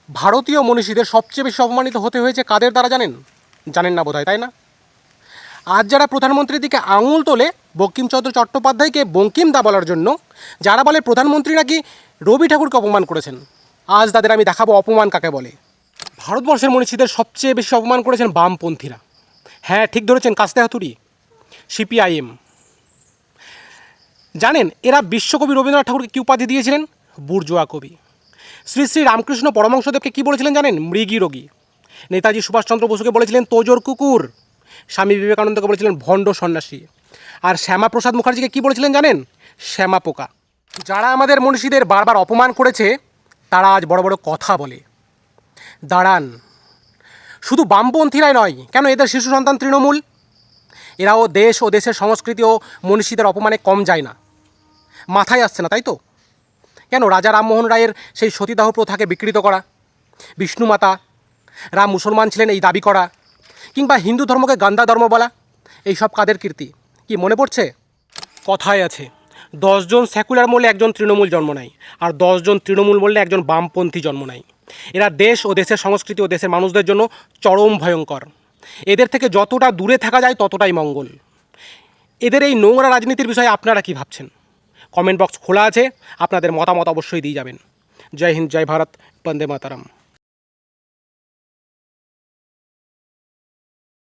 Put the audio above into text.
ভারতীয় মনীষীদের সবচেয়ে বেশি অপমানিত হতে হয়েছে কাদের দ্বারা জানেন? জানেন না বোধহয়, তাই না? আজ যারা প্রধানমন্ত্রীর দিকে আঙুল তোলে বঙ্কিমচন্দ্র চট্টোপাধ্যায়কে বঙ্কিমদা বলার জন্য, যারা বলে প্রধানমন্ত্রী নাকি রবি ঠাকুরকে অপমান করেছেন, আজ তাদের আমি দেখাবো অপমান কাকে বলে। ভারতবর্ষের মনীষীদের সবচেয়ে বেশি অপমান করেছেন বামপন্থীরা। হ্যাঁ, ঠিক ধরেছেন, কাস্তে হাতুড়ি, সিপিআইএম। জানেন এরা বিশ্বকবি রবীন্দ্রনাথ ঠাকুরকে কী উপাধি দিয়েছিলেন? বুর্জোয়া কবি। শ্রী শ্রী রামকৃষ্ণ পরমহংসদেবকে কী বলেছিলেন জানেন? মৃগী রোগী। নেতাজি সুভাষচন্দ্র বসুকে বলেছিলেন তোজোর কুকুর। স্বামী বিবেকানন্দকে বলেছিলেন ভণ্ড সন্ন্যাসী। আর শ্যামাপ্রসাদ মুখার্জিকে কী বলেছিলেন জানেন? শ্যামা পোকা। যারা আমাদের মনীষীদের বারবার অপমান করেছে তারা আজ বড় বড় কথা বলে। দাঁড়ান, শুধু বামপন্থীরাই নয়, কেন এদের শিশু সন্তান তৃণমূল, এরাও দেশ ও দেশের সংস্কৃতি ও মনীষীদের অপমানে কম যায় না। মাথায় আসছে না, তাই তো? কেন রাজা রামমোহন রায়ের সেই সতীদাহ প্রথাকে বিকৃত করা, বিষ্ণুমাতা রাম মুসলমান ছিলেন এই দাবি করা, কিংবা হিন্দু ধর্মকে গান্দা ধর্ম বলা, এইসব কাদের কীর্তি কি মনে পড়ছে? কথায় আছে 10 জন সেকুলার মরলে একজন তৃণমূল জন্ম নেয়, আর 10 জন তৃণমূল মরলে একজন বামপন্থী জন্ম নেয়। এরা দেশ ও দেশের সংস্কৃতি ও দেশের মানুষদের জন্য চরম ভয়ঙ্কর। এদের থেকে যতটা দূরে থাকা যায় ততটাই মঙ্গল। এদের এই নোংরা রাজনীতির বিষয়ে আপনারা কি ভাবছেন? কমেন্ট বক্স খোলা আছে, আপনাদের মতামত অবশ্যই দিয়ে যাবেন। জয় হিন্দ, জয় ভারত, বন্দে মাতারাম।